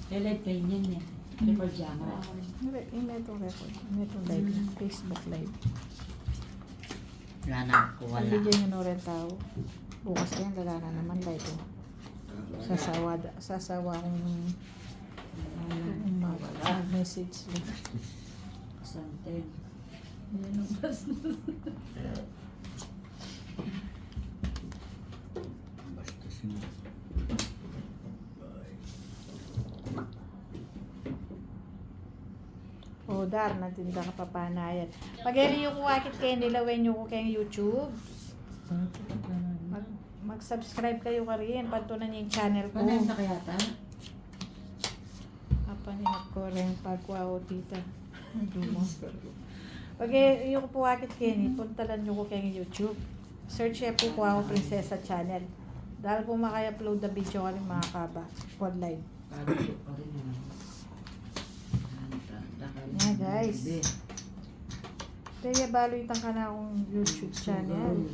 Live kayo niyan eh. Record jama. Hindi itong record. Hindi itong live. Facebook live. Wala na ako, wala. Bigyan nyo rin tao. Bukas yan, wala na naman live. Oh. Sasawa akong mag-message. Something. Yan ang bastos. Basta sino. O, dar, natinda ka papanayan. Pag-eri yung wakit kayo, nilawin nyo ko kayong YouTube. Mag-subscribe kayo ka rin. Pantunan yung channel ko. Ano na kaya ta? Kapaninap ko rin pagkwaw tita. Dumo. Pag yung po wakit kayo, puntalan nyo ko kayong YouTube. Search niya po Kwaw Prinsesa Channel. Dahil po maka-upload na video ka rin mga kaba. Online. Pagod pa rin naman. Yeah, guys. Kaya baloitan ka na akong YouTube channel.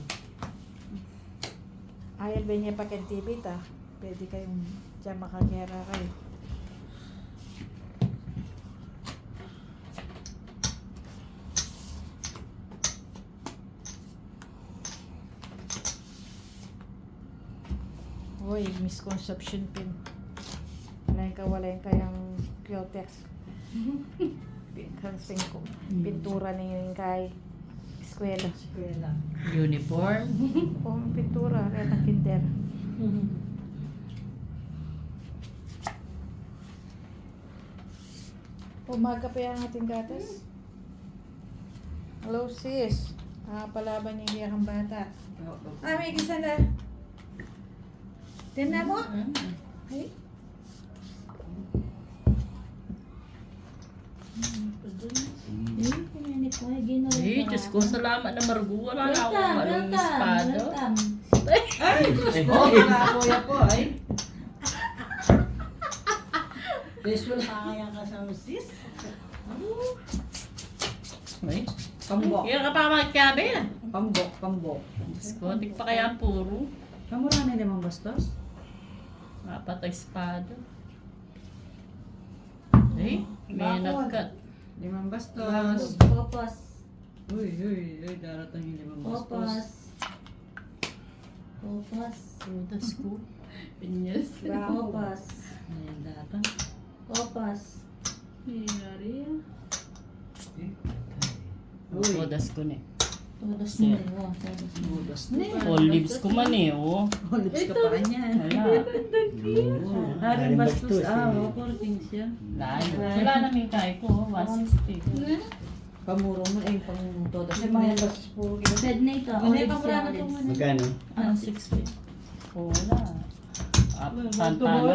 Ayal ba niya pakin TV ta? Pwede kayong dyan makagera kayo. Uy, misconception pin. Walain kayang Qtex. Kasing ko. Pintura na yun kay eskwela. Uniform. O, pintura. Kaya ng kinder. Umaga pa yung ating gatas. Hello, sis. Palaban yung hiyakang bata. May gisa na. Tingnan mo? Ay. Eh, Diyos ko, salamat na Margo. Wala na akong anong espada. Ay, Diyos ko. Kuya po ay. Diyos mo nakakaya ka sa sis. Ay, Pambok. kaya ka pa magkabe. Pambok. Diyos ko, di pa kaya puro. Kamura na limang bastos? Apat ang espada. Ay, may nagkat. Limang bastos. Popos. Uy, darating yung limang bastos. Popos. Popos. Diyos ko. Pinyas. Popos. Ayan, datang. Popos. Nangyari yan. Uy. Todas ko na eh. Todos Sir. mo. Todos mo. Budos All leaves ko man eh, oh. Olives ka pa niyan. Wala. Haring bastos. Reporting siya. Wala namin kaya ko, 160. Pamuro mo eh, pang todo. Kasi Ano mga yan? bastos puro kita. Bed na ito. Ano yung Olives kamura yan, na ito olives. mo? Magkano? 160. Oh, wala. Pantano.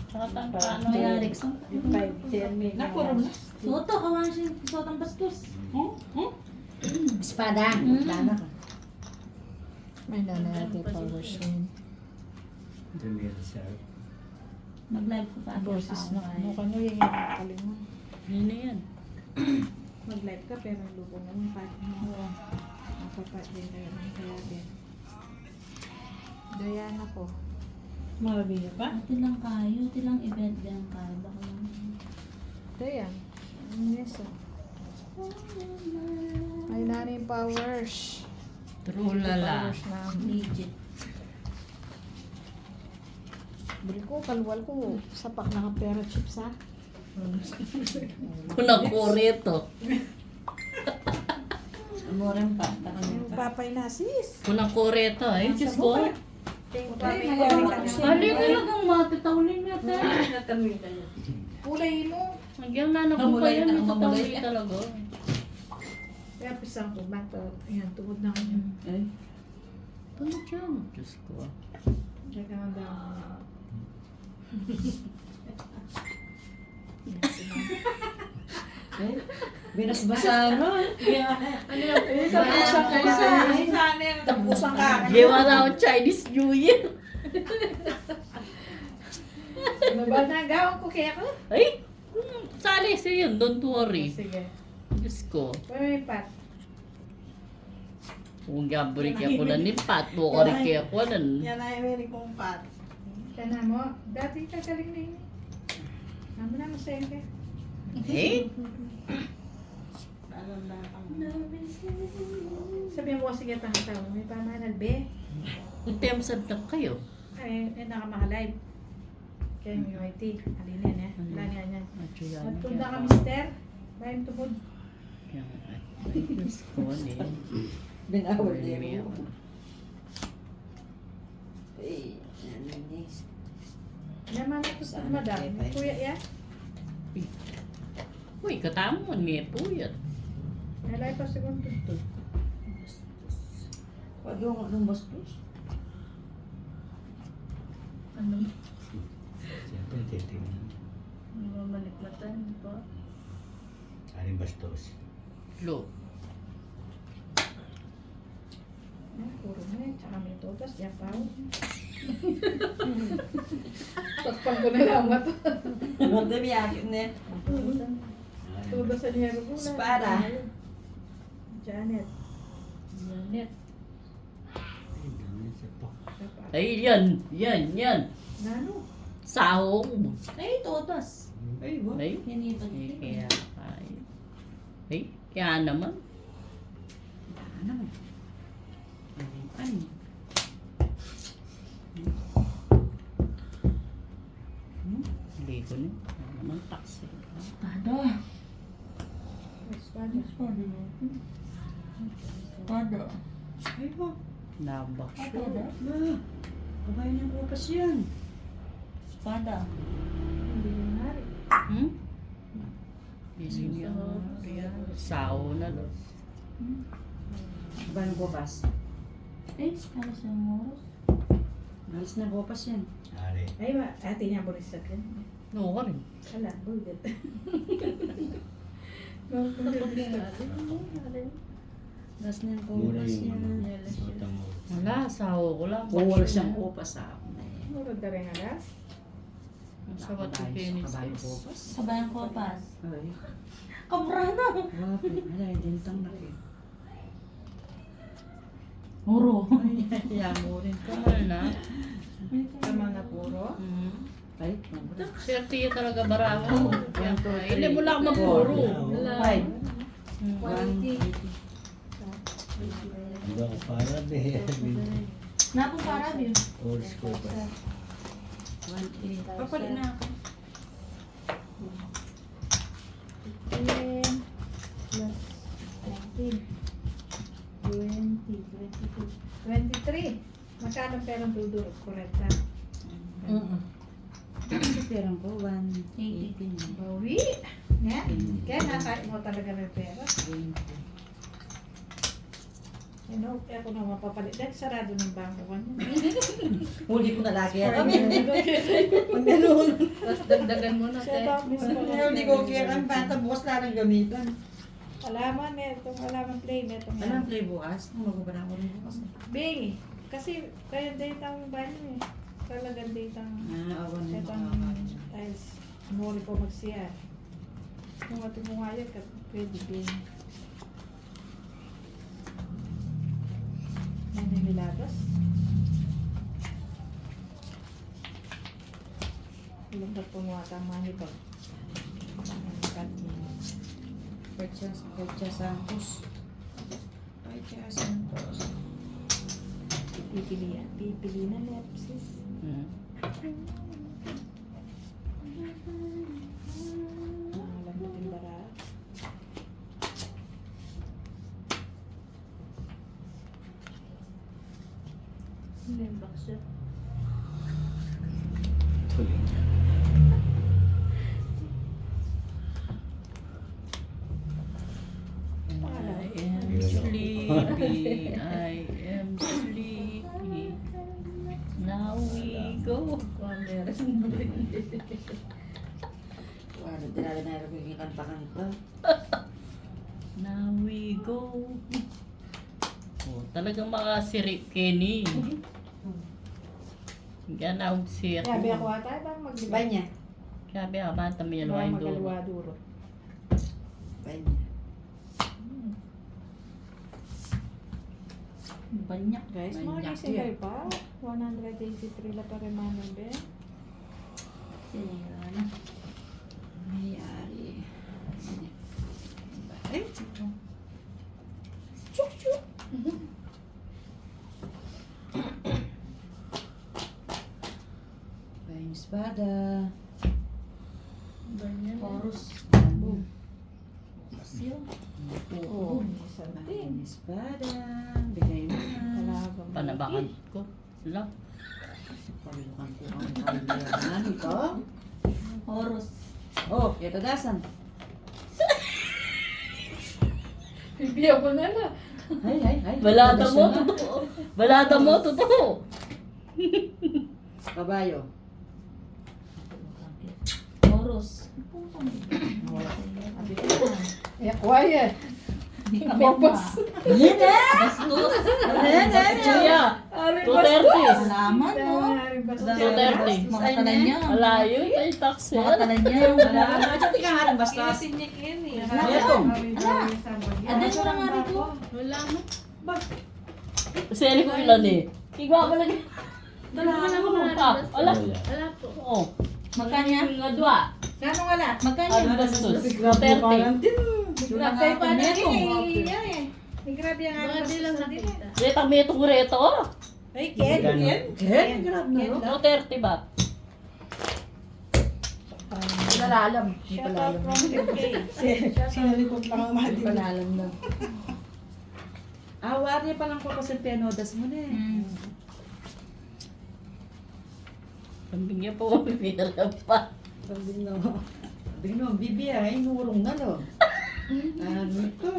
Saka tantano. May Alex. 5-10 Napuro na. Soto, kawan siya. Sotang bastos. Espada. Dana ka. May nanay natin powers yun. Dumir siya. Mag-live ko pa. Boses na mukha nyo yung nakakalim mo. Yun na yan. Mag-live ka pero lubong mo yung part mo. Nakapa din kayo ng kaya din. Diana ko. Mabili pa? Ati lang kayo. Ati lang event din kayo. Baka lang. Diyan. Yes, May nanay powers. Trulala. Powers na. Legit. Bili ko, kalwal ko. Sapak na pera chips ha. Unang kurito. Amoran pa. Yung papay na sis. Unang kurito eh. Diyos ko. Hali talagang matitawlin niya. Kulay mo. Hanggang nanak ko pa yan. Ito tawli talaga. Kaya pisang ko ba ito? Ayan, tuhod na kanya. Ay. Ano dyan? Diyos ko. Check ang dami. Ay. Binasbasa no? Ano yung tapusan ka na? Tapusan ka. Gawa na ako Chinese New Year. Mabal na gawin ko kaya ko. Ay! Sali siya yun. Don't worry. Sige. Diyos ko. May pat. Kung gaburi kaya ko na ni Pat, bukari kaya ko na. Yan ay very kong pat. Kana mo. Dati ka galing na yun. Ano na masayang ka? Eh? Alam na ang Sabihan mo kasi kita ang tao. May pamanal, be. Item sa kayo. Ay, nakamaka-live. Kaya yung UIT. Alinin eh. Wala niya niya. Nagtunda ka, mister. Bayan tubod. Ay, Diyos ko, eh. Binawal Ay, din mo. Eh, ano ni? Yaman ito sa madam. Kuya ya. Uy, katamon, may puyat. Nalay pa segundo to. Pag yung anong bastos? ano, Siyempre, titingnan. mamalikmatan po. Aling bastos. Lo. Ay, puro na eh. Tsaka may totas. Yapaw. Pagpang ko na lang ito. Ang dami akin na. Todas sa niya ko. Espada. Janet. Janet. Ay, dami sa pak. Ay, yan. Nano? Sahong. Ay, totas. Ay, what? Ay, Hinipad eh, din. kaya, ay, kaya naman. Ano? Ay. Hindi ko na. Naman taxi. Espada. Espada. Espada. Espada. Ay, what? Nabak siya. Espada. Ma, kabayan ng kupas yan. Espada. Hindi mo nari. Hmm? Isip niya. Sao na lang. Kabayan ng kupas. Eh, para sa moros. Malis na kupas yan. Ari. Ay, ate niya burisat yan. No, ka rin. Ala, bullet. Malis na yung Mura kupas yung ano. yan. Utang mo. Wala, sao ko lang. Kuwal siyang kupas sa akin na eh. Murag na rin alas. Sa Vatican is Kabayan kupas. Kabayang kopas. Ay. Kabrana. Wapi. Ala, dintang na eh. Muro. Ay, mo rin ka. Kamal na. Tama na puro. Ay, mabra. Swerte yun talaga barako. Hindi mo lang mapuro. Ay. Quality. Hindi ako para de. Napong para yun. Old school pa. 1.8. Papalit na ako. 10 plus 19. 20, 22, 23. Magkano perang dudurot? Correct na. Kasi perang ko, 1.18. Bawi. Nga? Kaya nakain mo talaga ng pera. Ano, ako na mapapalit. Dahil sarado ng bangko ko niya. Huli ko na lagi yan. Pag ganun. Tapos dagdagan mo na, Shut up, Miss Huli ko kaya ang bata bukas lang gamitan. Alaman, itong alaman play, itong Anong play bukas? Magubara ko rin bukas. Bing, kasi kaya date ang banyo eh. Talagang date ang Awan mo itong makakain. tiles. Muli ko mag-CR. Kung ating mo nga yan, pwede Bing. Ano yung milagos? Ilang ba pumuwata ang manibag? Ang kanina. Pecha Santos. Pecha Santos. Pipili na lepsis. Alam natin bara. Membak siya. Tuloy. I am sleepy, I am sleepy. Now we go. Wala, dinala na rin ko yung kanta-kanta. Now we go. Oh, talagang makasirip Kenny. Yan ang siya. Sabi ako ata, bang maglibay Bay niya. Sabi ako, bata mo yan, Bang wain doon. magaliwa duro. Bay niya. Banyak. Guys, May mga yak gising yan. kayo pa. 183 la pa rin manang be. Sinira na. May-ari. Ay, chuk chuk. Bayang espada. Horus. Boom. Seal. Oh, isang Bayang espada. Bigay mo na. Talagang Panabakan ko. Lang. Palukan ko ang kailangan ito. Horus. Oh, yatadasan. Bibiyak ko na lang. Ay. Balada mo, totoo. Balada mo, totoo. Kabayo. Horus. Eh, quiet. Bobos. Bastos. Julia. 230. Salamat mo. 230. Mga talan niya. Malayo tayo taxi. Mga talan niya. Salamat. Dati ka nga rin bastos. Ayatong. Ada ko lang nga rito. Wala mo. Seli ko ilan eh. Kigwa mo lagi. Dalawa lang ako Wala. Wala po. Oo. Magkanya? Nga dua. Nano wala? Magkanya? Bastos. 230. Grabe pa na Neto. Grabe ang Mga di lang nakita. Retang meto ko reto. Ay, Ken. Ken, grab na no? 230 ba? Palalam. Shout out from UK. Sinalikot lang ang mahal. Palalam na. Wari pa lang ko kasi penodas mo na eh. Kambing niya po. Pinalam pa. Sabi no, bibi ay nurong na no. Ano ito?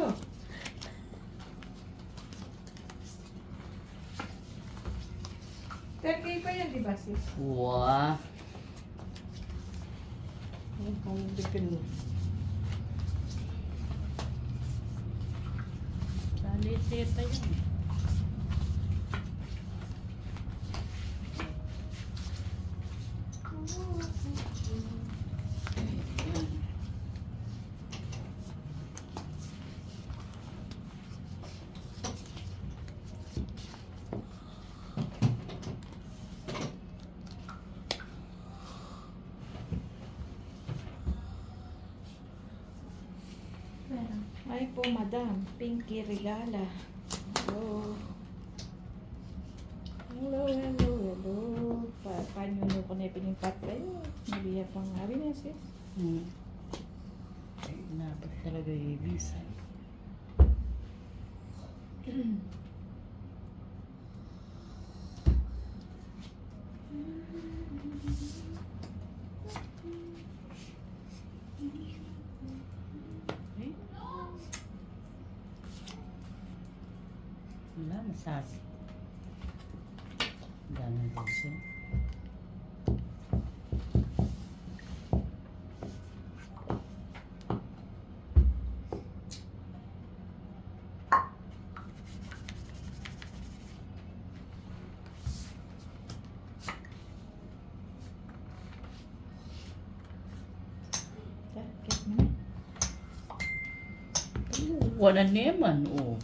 Turkey pa yan, di ba sis? Wah. Ang bipin mo. Saliteta yun. Ay po, madam. Pinky Regala. Hello. Hello. Paano nyo ko na pinimpat kayo? Nabiya pang hari na sis. Ay, dapat talaga i-visa. Wala, masabi. Dami kasi. Get mo na. Wala naman, oh.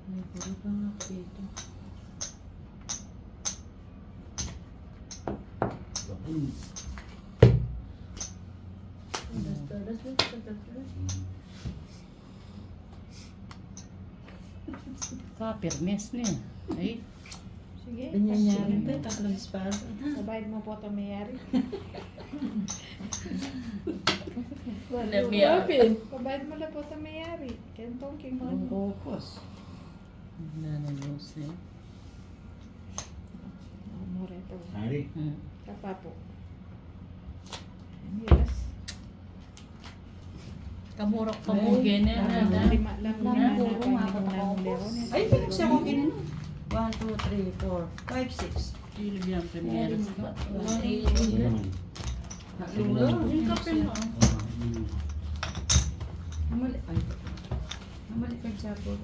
Ay, puro ka nga dito. Kapirmes niya. Ay, Sige. Ganyan pa, tatlong espada. Sabayad mo po ito mayari. wala mayari. Pabayad mo na po ito mayari. Kentong king Ang mo. kokos. Wala na news niya. More ito. Hari. Kapa po. Yes. Kamurok pamugin niya. Lima lang na Ay, pinag siya ko kinin. 1, 2, 3, 4, 5, 6. Pili biyang primeros ba? Nalulo. Yung kape mo. Namali. Ay. Namali ka siya po.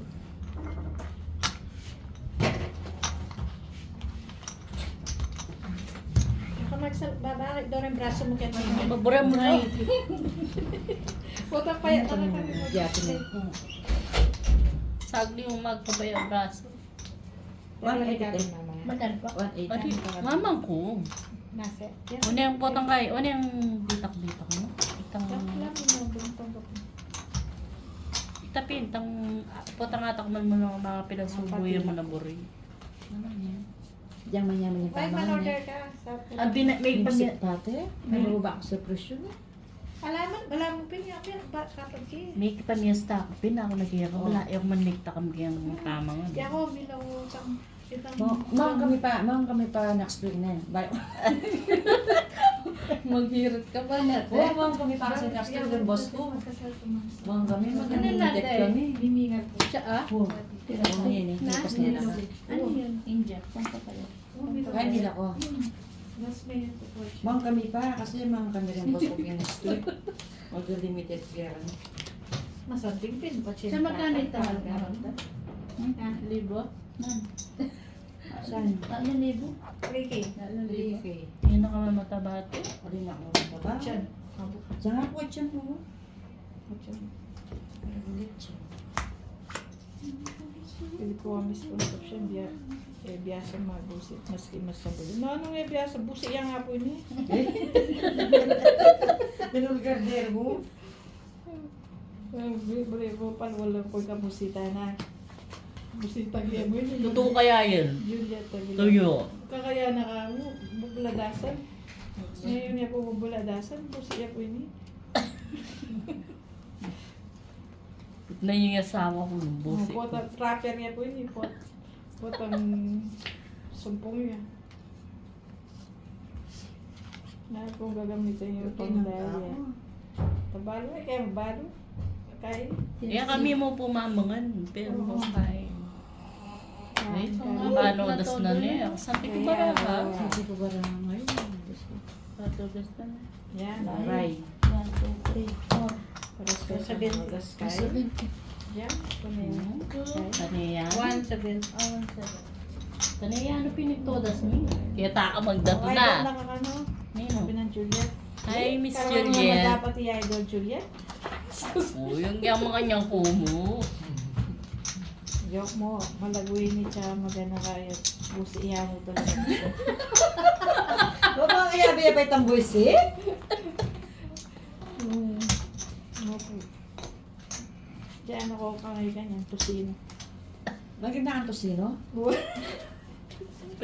Babalik daw ng braso mo kaya Mabura mo na eh. Puta pa yan. Yakin na. Sagli yung magpabaya ang braso. Pero ikaw mama. Madal pa. 1.8. Adi, mamang ko. Nasa. Una yung potang kay, una yung bitak-bitak mo. Itang, itapin, itang potang atak man mo ng mga pinagsubuyan mo na buri. Ano yan? Diyan manyaman yung Ay, tama man-order niya. ka. Sa Ang may Pag tate, may ba ako sa presyo na? wala mo pinapin. Ba, kapag ki. may pamiyasta ako, pina ako nag-iyak. Wala, yung manigta kami yung tama nga. Di ako, bilaw sang kitang. Mang kami pa next week na. Bye. Maghirot ka ba na? Oo, mang kami pa kasi next week ng boss ko. Mang kami, mag-inject kami. Bimingan po siya ah. Oo. Oo, yan eh. Tapos niya lang. Ano yun? Inject. Punta kayo. Ay, hindi na ko. Mas may ito po siya. Mang kami pa, kasi mang kami rin boss ko yung next week. Mag-limited kaya kami. Masanding pin pa siya. Sa magkano ito? Ah, Libo? Saan? 3,000. 3K. 3K. Yun na kami matabate. Alin ako mataba? Diyan. Diyan ako, dyan mo. Pili ko kami sponsor siya. Biasa mabusit. Maski masabuli. Ano nga biasa? Busi yan nga po niya. Binulgarder mo. Bari mo pan walang ko ka busita na. Busita kaya mo yun. Totoo kaya yun? Juliet tagila. Tuyo. Kakaya na ka mo. Bubuladasan. Ngayon niya po bubuladasan. Busi yan po yun. Na yung asawa ko ng busi ko. Pot trapper niya po yun. Pot ang sumpong niya. Na kung gagamitin yung pangdalya. Tabalo eh, kaya mabalo. Kain. Kaya kami mo pumamangan. Pero kain. Ay, Kain. paano das na niya? Sabi ko ba ka? Hindi ko ba ngayon? Patugas na na. Yan. Aray. 1, 2, 3, 4. Paras ko sabihin. Kain. Yan. Kumain. Taniya. 1,700. Taniya, ano pinagtodas mo? Kaya taka magdato Okay, na. nakakano. Nino. Sabi ng Juliet. Hi, Miss Karang naman Juliet. dapat i-idol Juliet. Oh, yung mga kanyang kumo. Joke mo. Malaguin ni siya magana kaya. Busi iya mo talaga. Baba kaya biya pa itang buwisi? Ano po. Diyan ako kangay ganyan. Tusino. Maganda ka to sino?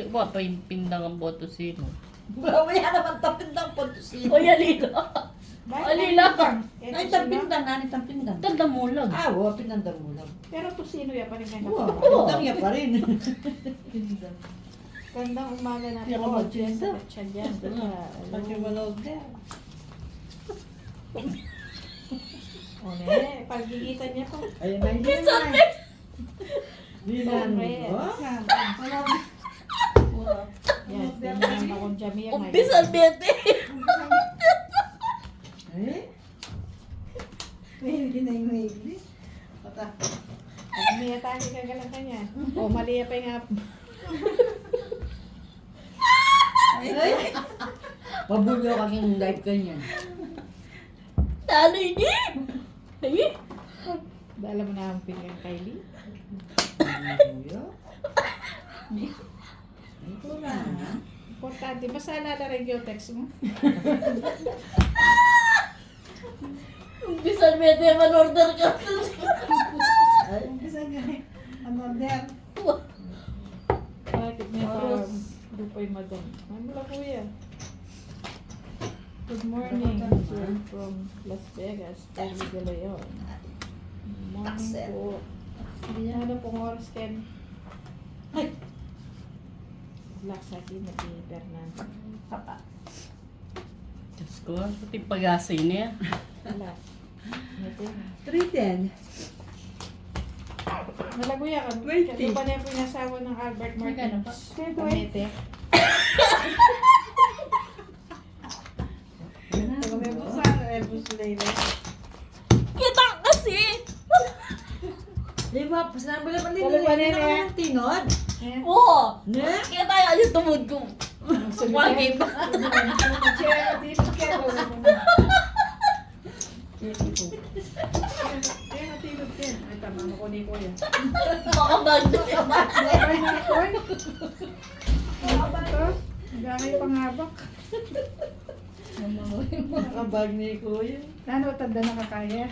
Ba, pa yung pindang ang boto sino? Wala naman tapin ng punto sino. O, yalito. Alila ka. Ay, tampindang, nani tampindang. Tanda mo lang. Ah, oo, pinandang mo lang. Pero tusino ya pa rin ganyan. Oo, Oo. pindang niya pa rin. Gandang umaga na Pero po. mag-gender. Siya dyan. Pati malawag ka. O ne, paggigitan niya po. Ayun na, hindi na. Hindi na, ano ba? Yan, ganyan akong Jamia. Umpisal, bete. Eh? Hindi na yung maigli. Pata. Pag may atake ka galang kanya. O, mali pa nga. Ay! Pabulyo kaking live kanyan. Talo hindi. Ay, Dala mo na ang pinggan Kylie. Pabulyo? Ito na. Importante. Basta alala rin yung text mo. umpisal, bete. Man-order ka. Ay, umpisa nga eh. Ano der? Bakit niya pa lupay madam? Ay, mula kuya. Good morning. We're from Las Vegas. Pagli de Leon. Morning po. Ano pong oras, Ken? Ay! Black sa akin na si Fernando. Papa. Diyos ko, pati pag-asay niya. Wala. Ito na. 310. Malaguya ka. 20. Kasi pa niya po yung asawa ng Albert Magkano pa? Martins. Pamete. Kami po sa Rebus Layla. Kita kasi. Di ba? Pasalamat pa rin. Wala pa rin, Hindi na eh. kami tinod. Oo. Ne? Kaya tayo yung tumod ko. Wagin. Ay, tama mo ko ni Kuya. Baka bagdo. Gagay pangabak. Nakabag ni Kuya. Nano, tanda na kakaya.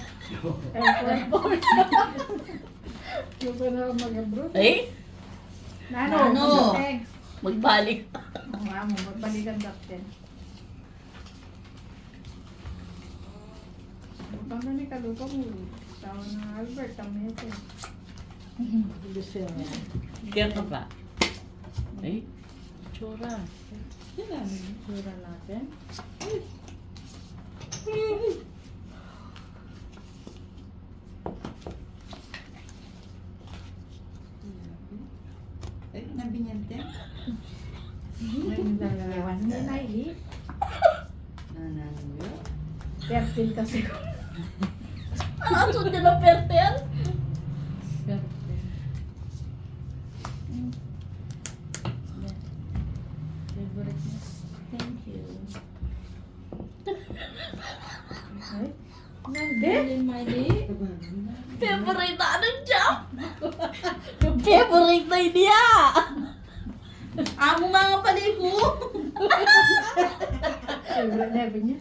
Airport. Yung ko na mag-abroad. Eh, Nano, Nano. masateng. magbalik. Ang amo, magbalikan dakten. Baka ni kalupa mo. Tawa ng Albert, tamete. Kaya ka ba? Eh, tsura. Sura natin. Ay, nabinyante. Ngayon dalawan ni Naili. Nananyo. Fertile kasi ko. Aso nila pertel? Favorite mo. Thank you. Ay, nande? Miley. Favorite na ano dyan? Favorite na niya! Amo mga paligo! Favorite level niya.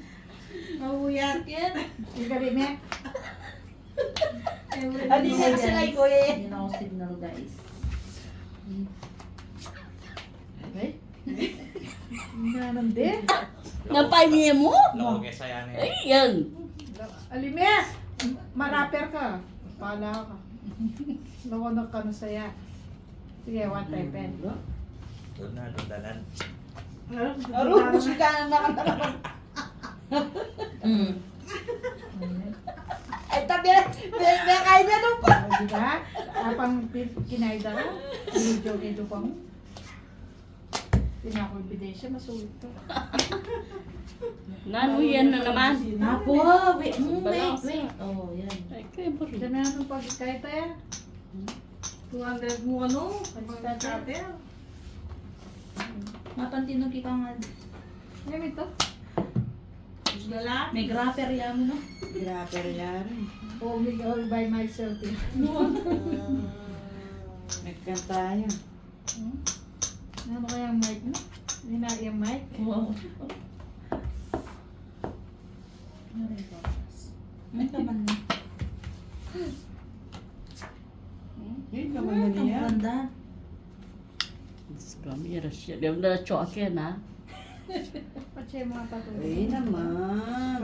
Mahuyat yan. Yung gabi niya. Adi siya sila Kuya. Hindi na ako signal, guys. Ay. Nande? Napanye mo? Loko kaya saya niya. Ay, yan. Alime! Marapper ka. Pala ka. Nakunak ka na saya. Sige, one time pen. Doon na, doon dalan. Aro, musika na naman. Mm. Ay, tabi. May kaya na nung pa. Di ba? Apang kinayda ka. Video kay Lupang. Tinako ebidensya, masulit ka. Nano yan na naman. Apo, wait. Balas. Wait. Oh, yan. Ay, favorite. Dami na itong pagkikaya tayo. 200 mo ano? Pag-starter. Mapantinog ka nga. Yan ito. May grapper yan mo, no? Grabe yan. Oh, me all by myself. Eh. Nagkanta yun. Ano kaya ang mic mo? Hindi na yung mic. Wow. May kaman na. Yun naman na Ang niya. ganda. Kamera siya. Di na choke na. Pati yung mga patuloy. Ay naman.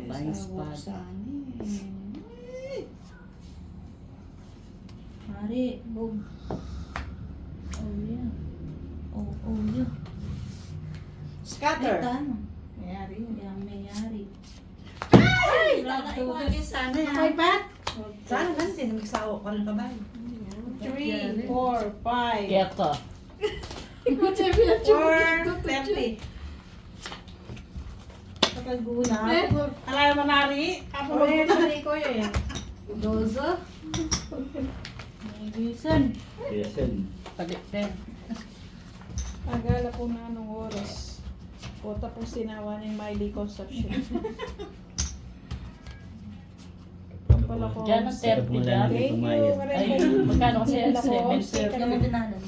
Buying spot. Mari, boom. Oh, yeah. Oh, yeah. Scatter. Tama. Mayari. Yang mayari. Ay, Pat! Sana man din magsawa ka ng kabay. 3, 4, 5. Kaya ka. Ikaw, Chefi, na 30. Kapag-guna. Alay mo nari. Ako rin, nari ko yun. 12. Reason. Yes, yun. Palikten. Agala po na anong oras. O tapos sinawa ni Miley Conception. Pala ko. Diyan ang 30 dyan. Thank you. Ay, magkano kasi? Yung 7. tinanan.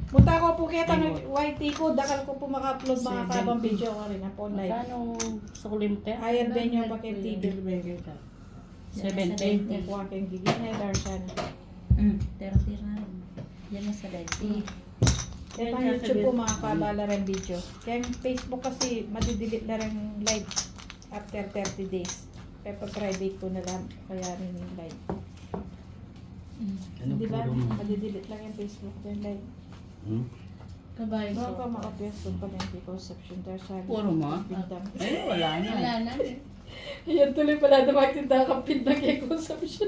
Punta ko po kita ng YT ko. Dakal ko po maka-upload mga kabang video ko rin na po live. Magkano sukulimte? Ayan din yung paket TV. 70. Nakuha kang gigit na yung Darsan. 30 na rin. Yan na sa live. Kaya pang YouTube po mga kabala rin video. Kaya yung Facebook kasi madidelete na rin live after 30 days. Kaya pag-private ko na lang kaya rin yung live. Ano Di ba? puro- Madidelete lang yung Facebook ko yung live. Kabay Baka pa maka-Facebook pa lang yung conception Darsan. Puro mo? Bintang. Ay, wala na. na. Ayan tuloy pala na magtinda kang pintang kay consumption.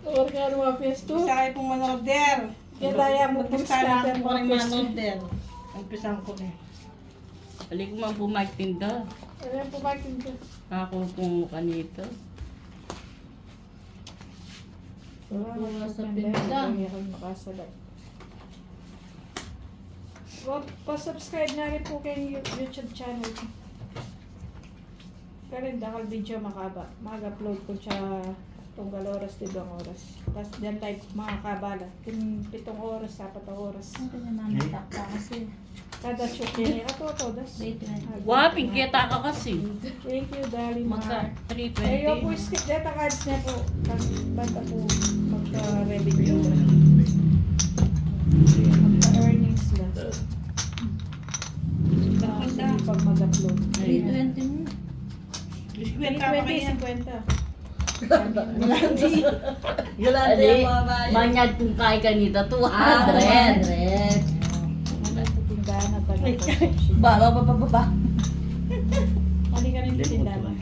Or ka ano mga pesto. Isa pong manorder. Kaya daya mo po scatter ko mga rin pesto. manorder. Umpisan ko na. Balik mo ang pumakinda. Ayan po magtinda. Ako kung kanito. Wala sa pinta. Hindi ako makasalat. Pa-subscribe na rin po kay YouTube channel ko. Kaya rin dakal video makaba. Mag-upload ko siya Tunggal oras, 2 oras. Tapos dyan tayo makakabala. 7 oras, 4 oras. Ano ka namatak ka kasi? Kada shoot yan. Ato, das. Wait, wait. Wow, pingketa ka kasi. Thank you, darling. Magka Ayo po, 320. skip data cards niya po. Basta po magka-revenue. Magka-earnings lang. Kasi pag mag-upload. 320 mo. 20, 50. Yolanda Ali, yung mga bayan. manyad kung kaya kanita, 200. Ano sa tindahan na taga-consumption? Baba. Mali ka rin sa tindahan.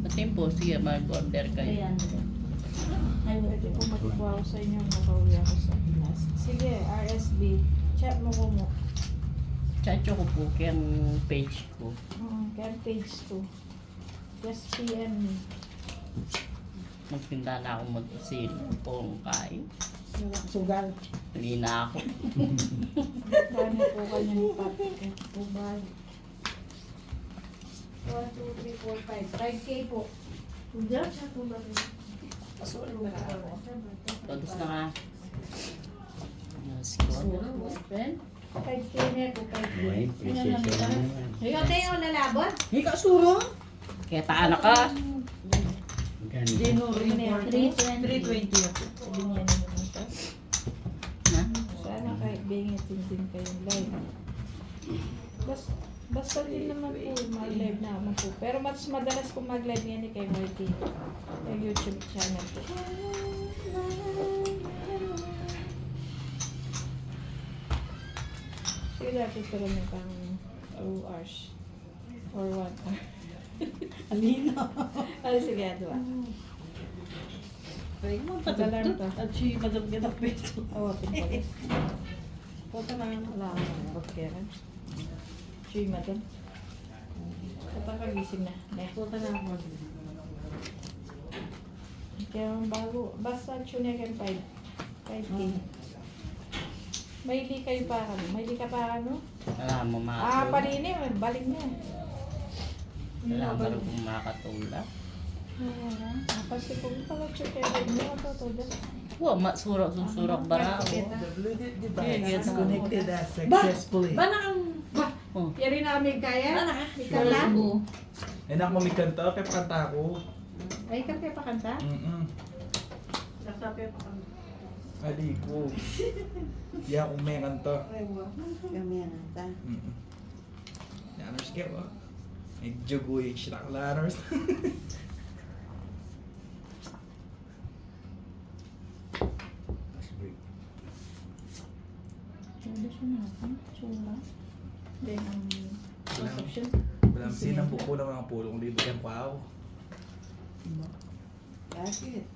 Patimpo, sige, mag-order kayo. 300. Ay, Pwede po magkuha ko sa inyo, makauwi ako sa Pinas. Sige, RSB. Chat mo ko mo. Chacho ko po kayang page ko. Kaya page 2. Just PM me. Magtinda na ako mag-usin kung kaya. Sugal. Hindi na ako. Dami po kanya ni Papi. Po ba? 1, 2, 3, 4, 5. 5K po. Diyan, chat mo ba rin? Todos na nga. Let's go. 5K na po, 5K. May precision naman. Ngayon tayo lalabot? Hika suro. Kaya taan ka. Magkano? Dino report. 320. 320 ako. Sabi niya naman ito. Na? Sana kahit bingit din kayong live. Basta din naman po, mag-live naman po. Pero mas madalas kong mag-live yan kay Marty. Yung YouTube channel po. Sige dati ito lang yung pang 2 hours. Or 1 hour. Alino. Ano sige, 2 Ay, mo Mag-alarm to. At siya madam kita peso. Awapin ko ulit. Punta na nga. Wala akong mag-kera. Chuy, madam. Kapag kagising na. Punta na ako. Kaya ang bago. Basta tune yan 5K. May li kayo pa kami. May li ka pa ano? Wala mo Palini. Balik na. Wala mo rin kung makatula. Kasi kung pala tune kayo. Hindi ako to. Wow, surak bara ako. The Yeah, device is yeah. connected successfully. Ba na ang... Oh. Yari na kami kaya? Ikaw Carlos lang? Boo. And ako may kanta, kaya kanta ko. Ay, ikaw kayo pa kanta? Nasabi pa kami. Ali ko. Di ako may kanta. Ay, wow. Kami yan ata. Naners kayo ba? Medyo guy, shirak laners. Todo siya natin. Sura. Then, ang consumption. Walang sinang buko ng mga pulong dito yan ko ako. Bakit?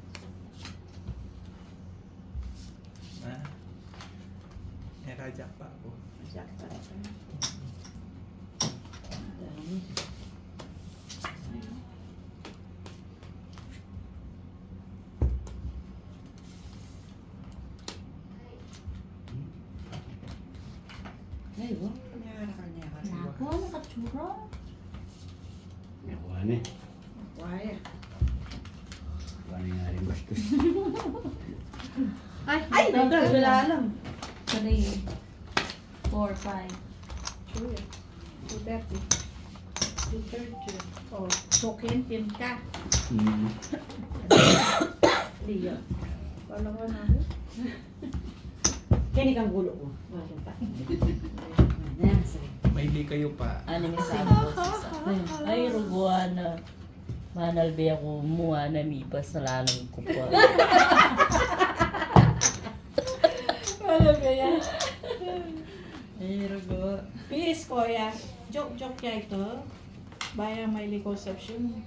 Ha? Nakajak pa ako. Sakta ka. Dami. Ay, wow. Kanya-kanya. Nako, nakatsura. Nakuha na eh. Waya. Nakuha na nga rin bastos. Ay, wala lang. 3, 4, 5. Sure. 230. 230. Oh, token, tin ka. Liya. Wala ko na ako. Kini kang gulo ko. Bakit pa? Ayan, sige. May li kayo pa. Ano nga sabi ko sa ay, ruguana. Manal ba ako muha na mipas na lanang ko pa. Alam mo yan. Ay, rugo. Please, Kuya. Joke ya ito. Bayang may conception.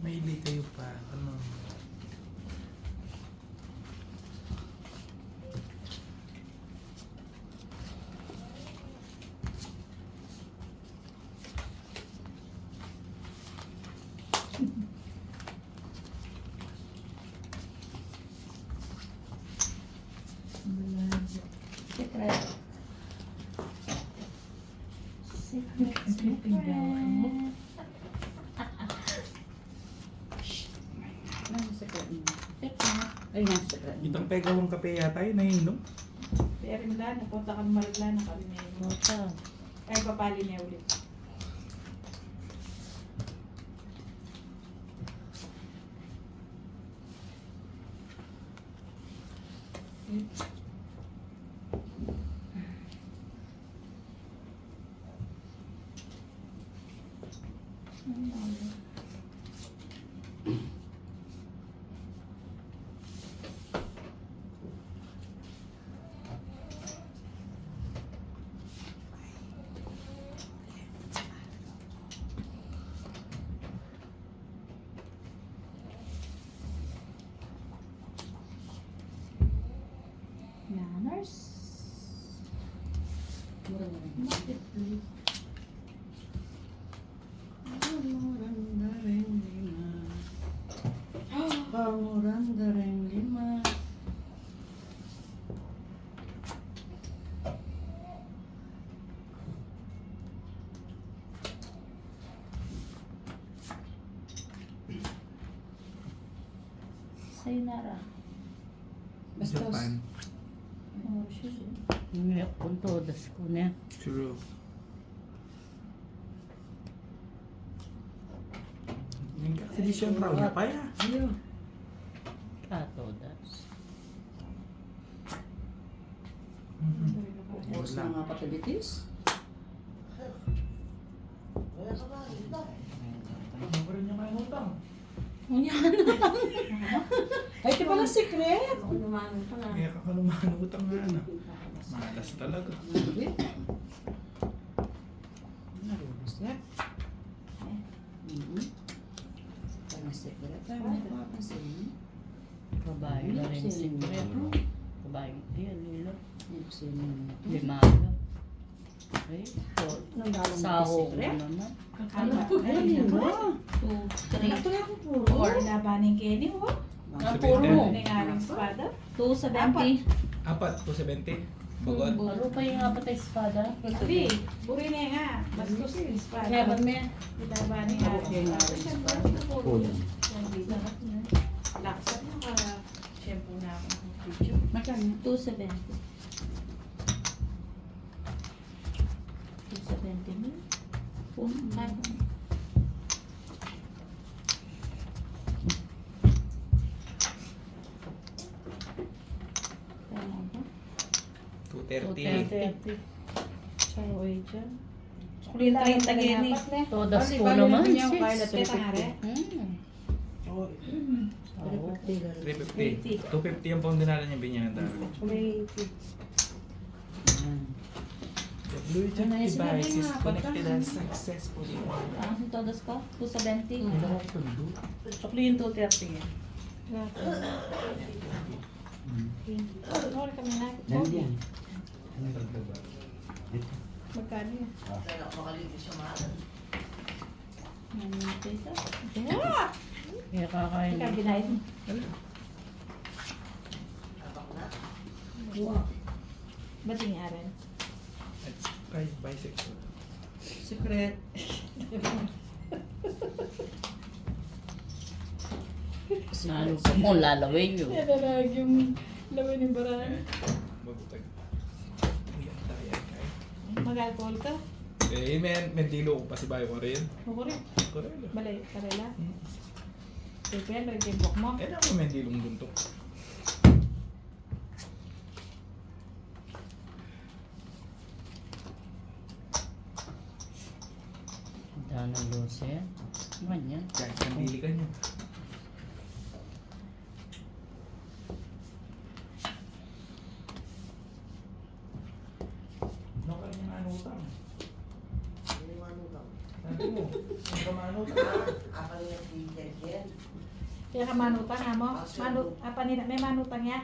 May li kayo pa. Ano? Secret. Secret. Ay, nasa ka. Itang pegawang kape yata yun, naiinom. Pero nila, napunta kami Mariglan, kami na yun. Mata. Ay, papali niya ulit. Manners. Bakit? Pangurang-dareng lima. Sayonara. Japan. Oh, shit. Ngayon po todas ko na. True. Hindi siya brown na pa ya. Ayun. Todas. Tapos na nga patabitis. Ano ba rin niya may utang? Ay, di pala secret. Kaya kakalumahan utang nga na. Malas talaga. Wait. Narubos yan. Parang secret. Tayo mo napapansin. Babae na rin secret. Babae. Ayan, lilo. Buksin mo na ito. Lima lang. Okay. So, Nang dalawang saho ko secret. naman. Ayun yun mo. 2, 3, Ito na ako puro. Or labaning Kenny, oh. Ang puro mo. May aring espada. 270. Apat, 270. Bagot. Ano pa yung apat ay espada? Abi, buri na nga. Bastos yung espada. Kaya ba may? Labaning aring espada. Kulang. Laksan mo ka. Shampoo na ako ng video. Magkano? 270. 270 mo? Kaya mo. Kaya mo ba? 230. 230. Saroy dyan. Kulit 30 gini. Todas Kasi ko bali naman. naman yung sis. kaya na Kita nga rin. Hmm. Saho. 350. 250 ang pang dinala niya binyan ng taro. May Blue Ano yung sinabi devices nga, connected pagka- and successfully. Ang todos ko? 270. Sukli yung 230 eh. Sorry kami na. Nandiyan. Magkano yan? Kaya kakain. Ikaw binayad mo. Ba't yung aral? Ay, bisexual. Secret. Ano ko mo lalawin yun. Nalalag yung laman ng baraan. Magutag. Uy, ang daya kay. Mag-alcohol ka? Mentilo ko pa si Bayo ko rin. Ako rin. Correlo. Balay, karela. Hmm. Sige, nag-timbok mo. Eh, naman mentilong buntok. Daan ng lose. Ano yan? Kahit nandili ka niya. Ano ka niya manutang? Sabi mo, ano ka manutang? Kaya ka manutang ha mo? May manutang ya?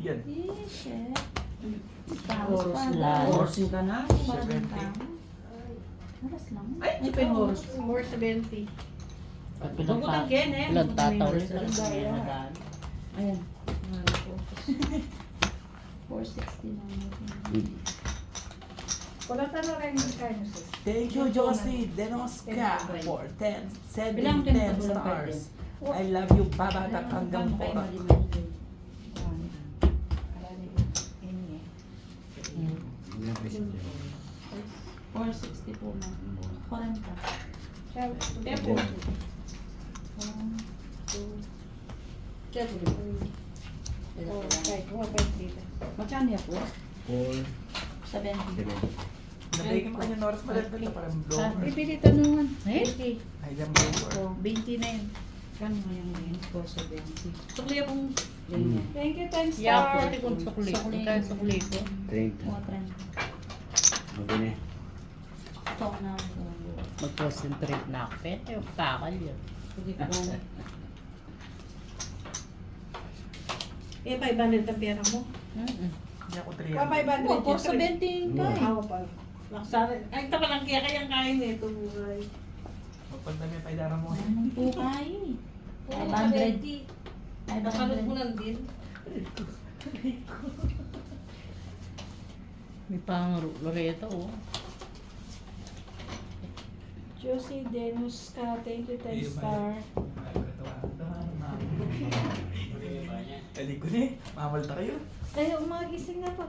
Yan. Shit. Oros lang. lang. Orosin ka na. 70. Oras lang. Ay, hindi pa yung oros. More 70. At Bugutang Ken eh. Ilang tataw Bugutang ulit yung lang oros. sa mga nadaan. Ayan. 460 lang. Kulatan na rin yung kayo, sis. Thank you, Josie Denoska, for 10, 7, Bilang 10 10 stars. I love you, babatak hanggang kayo porak. mali-mali. Ilang pesos yun? 460 po na. 40. Tempo. 1, 2, 3, 4, 5 dito. Magkano yan po? 4, 70. 7. Nabay ka mga oras malagdag na parang blower. Ibili tanungan. Eh? 20. Ay, yung blower. Oh, 20 na yun. Kano ngayon ngayon? 470. Sukli akong Thank you, 10 yapo. star. Ito kung sukli. Sukli. Kaya sukli ko. 30. Mga 30. Okay na. Talk na. Mag-concentrate na ako. Pwede yung kakal yun. Sige po. Eh, 500 ang pera mo. Hindi ako Pa 300. 500. 470 pa eh. Ako pa. Laksana. Ay, tama lang kaya kayang kain eh. Ito buhay. Magpagdami pa idara mo. Anong po kayo eh. 500. Nakalot mo lang din. May pang Loreto, oh. Josie Denuska, thank you, 10 star. Tali ko na eh. Mamalta kayo. Kaya umagising na pa.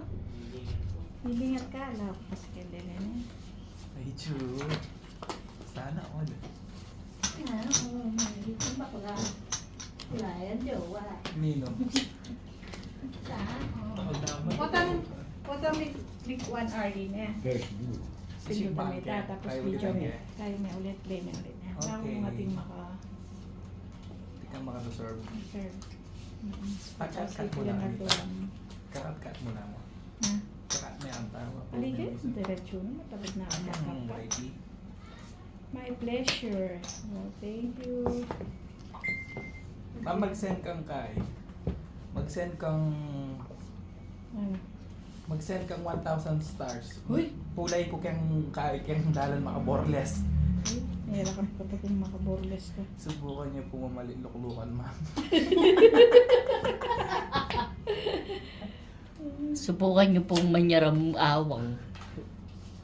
Nilingat ka, alam ko kasi kaya na. Ay, true. Sana all. Nino. Takot na ako. Potang big 1 hour din eh. First due. Pindot na may Kaya tapos ulit video lang mo. yan. Kaya may ulit, play na ulit. Kaya Okay. kung ating maka-serve. Hindi ka makareserve. Cut Kasi mo sila lang. nagtuwang. Kakat mo na mo. Ha? Kakat mo ang tawa. Aligay, diretso na. Matawag na ako kakapa. My pleasure. Oh, thank you. Ma'am, mag-send kang kay. Mag-send kang... Ano? Mag-send kang 1,000 stars. Uy! Pulay ko kang kay kang dalan makaborles. Nahira ka pa kung makaborles ka. Subukan niyo po mamali-luklukan, ma'am. Subukan niyo pong manyaram awang.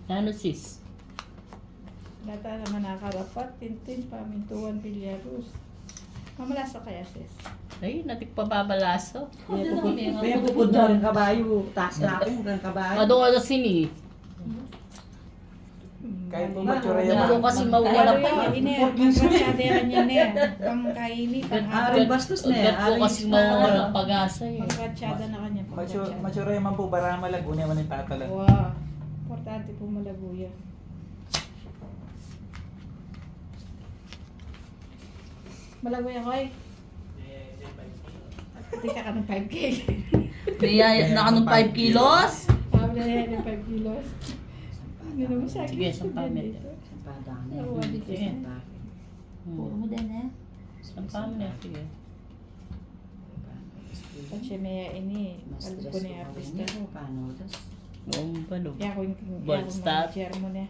Ano sis? Data naman nakarapat. Tintin, pamintuan, bilyarus. Mamalasa kaya, sis? Ay, natik pa babalaso. Kaya pupud na rin kabayo. Taas na ako ng kabayo. Madungo na sini. Kahit po Ba- mature Hindi yan, ko ma'am. kasi mawala pa Ano eh. yun, ine? Pagkasyadera niya ne. Pangkaini, Aring pang-aral. bastos na Agad ko kasi mawala pag-asa eh. Pagkasyada na kanya. Mature yan, ma'am po. Bara malag. Una man yung tatalan. Wow. Importante po malaguya. Malaguya ko ay. Hindi ka ng 5K. Niyaya na ka ng 5 kilos? Sabi na yan ng 5 kilos. Gano'n mo sa akin. Sige, sampamin. Sampadaan na. Oo, di ko Sige. sa- Puro mo din eh. Sampam na, sige. Pag siya may ini, alam ko na yung artista. Paano? Oo, palo. Yan ko yung Gold star. manager mo na.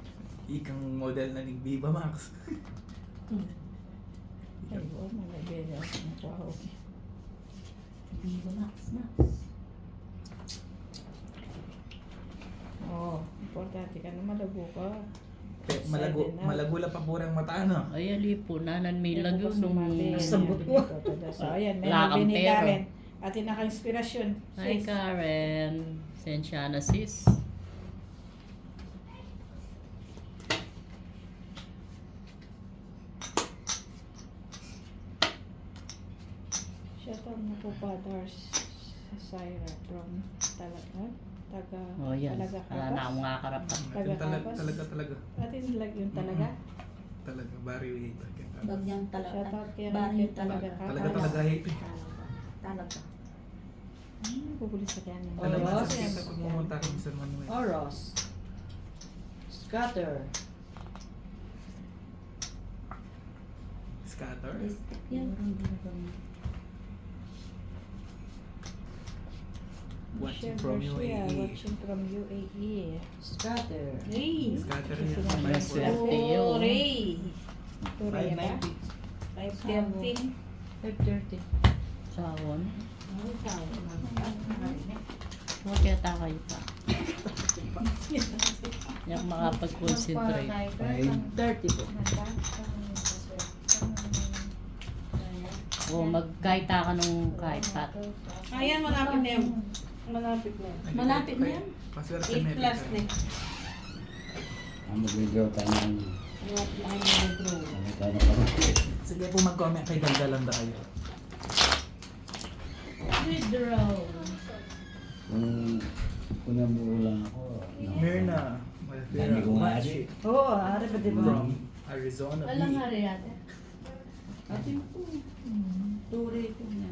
Ikang model na ni Viva Max. Ay, oh, malabela. Wow. Viva Max na. Oo, importante ka na malago ka. Malago, malago lang pa purang mata, ano? Ay, alipo na, may lagyo nung... Sabot mo. So, ayan, may Wala kang nabini pera. Karen. Atin naka-inspirasyon. Hi, Sis. Karen. Sensya na, sis. Shout out na po Fathers Syra from Taga Oh, yan. Talaga Wala na akong makakarapat. Talaga. Atin lag yung talaga. Talaga, barrio hate. Bagyang talaga. Shout out kay Barrio Randy talaga. Talaga hate. Talaga. Pupulis sa kanya. Alam mo, Oros. sa kita pag pumunta ka sa Manuel. Oros. Scatter. Scatter? Yan. Watching from UAE. Watching from UAE. Scatter. Ray! Scatter yan. May swerte yun. Ray! Ito Ray ba? 590. 530. 530. Sawon. Huwag kaya kayo pa. Hindi ako makapag-concentrate. 30 po. O kahit ka nung kahit pat. Ayan, malapit na yan. Malapit na yan. Malapit na yan. Paswerte 8 may plus pita. na. Mag-withdraw tayo ng ano pa. Sige po mag-comment kay Daldalan na kayo. Withdraw. Kung nabuo lang ako. Myrna Dami kong Machi Oo, ari pa di ba? from Arizona. Walang B. hari ate. Ate po. Turi ko niya.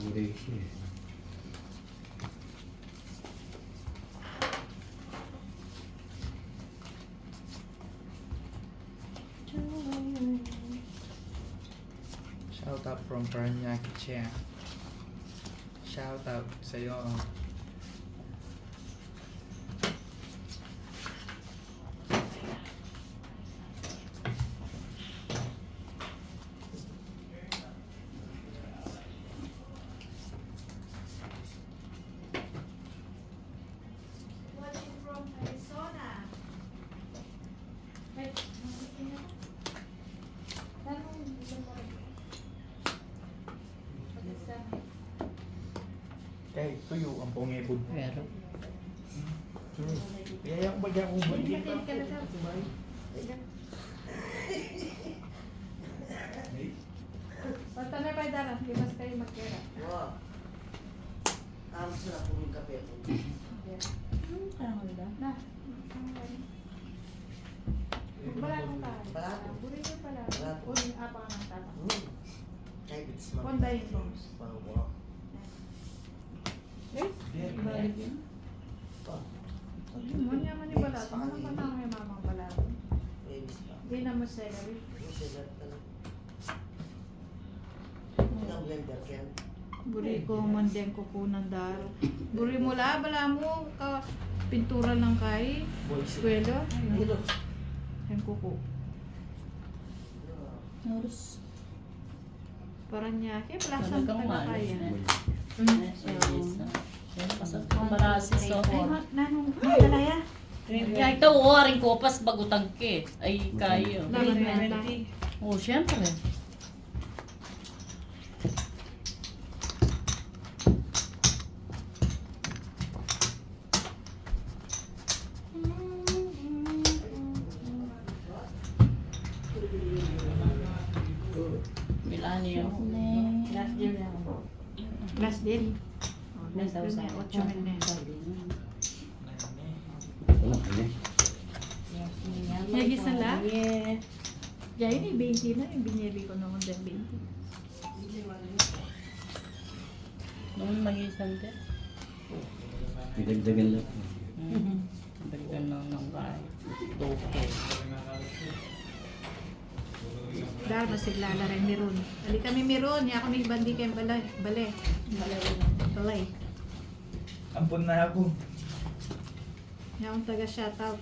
Hindi siya. Shout out from Paranaque Chia. Shout out sa'yo. Kay tuyo ang pungibod. Pero. Kaya yung bagay akong balik. Basta na pa dara, limas kayo magkira. Wow. Ang sarap po yung kape. Parang wala. Na. Wala akong tayo. Balato. Buri ko pala. Balato. Uling apa ka ng tata. Kahit it's Pondayin ko. Wow. Balik yun. Mo niya man yung balato. Ano pa na may mamang balato? Hindi na mo celery. Buri ko mandeng ko kunan daro. Buri mo la bala mo ka pintura ng kay eskwela. Yan kuko. Noros. Paranaque plaza Talagang taga mahal. kaya. Pasag kong marasis so. Ay, nanong dalaya. Kaya ito, uwaring ko pas bagutang ke. Ay, kayo. Laman na. Oh, syempre. Milani yun. Last year lang. Last din. Last din na 8 mil na. Lagi sa la? Ya ini 20 na yung binili ko noong 20. Noon mag-isante. Pidagdagan lang. Dagdagan lang ng kahit. Dope. Dahil masiglala rin meron. Ali kami meron. Ya kami bandi kayong balay. Balay. Ampun na ako. Ya akong taga shoutout.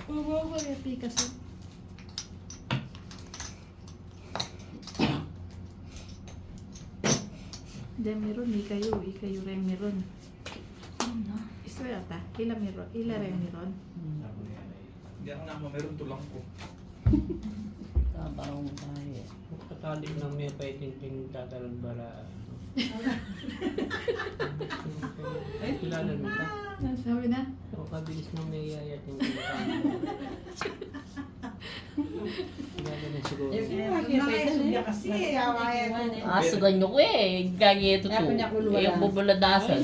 Wow, kaya pikas. Then meron, ikayo rin meron. Isto yata, ila rin meron. Hindi ako na meron tulang ko. Tabang tayo. Katalik ng may paiting tatalong bara. Kilala mo ka? Sabi na? O kabilis ng may yayating kilala na siguro. Ah, sugan nyo ko eh. Gagi ito to. Yung bubuladasan.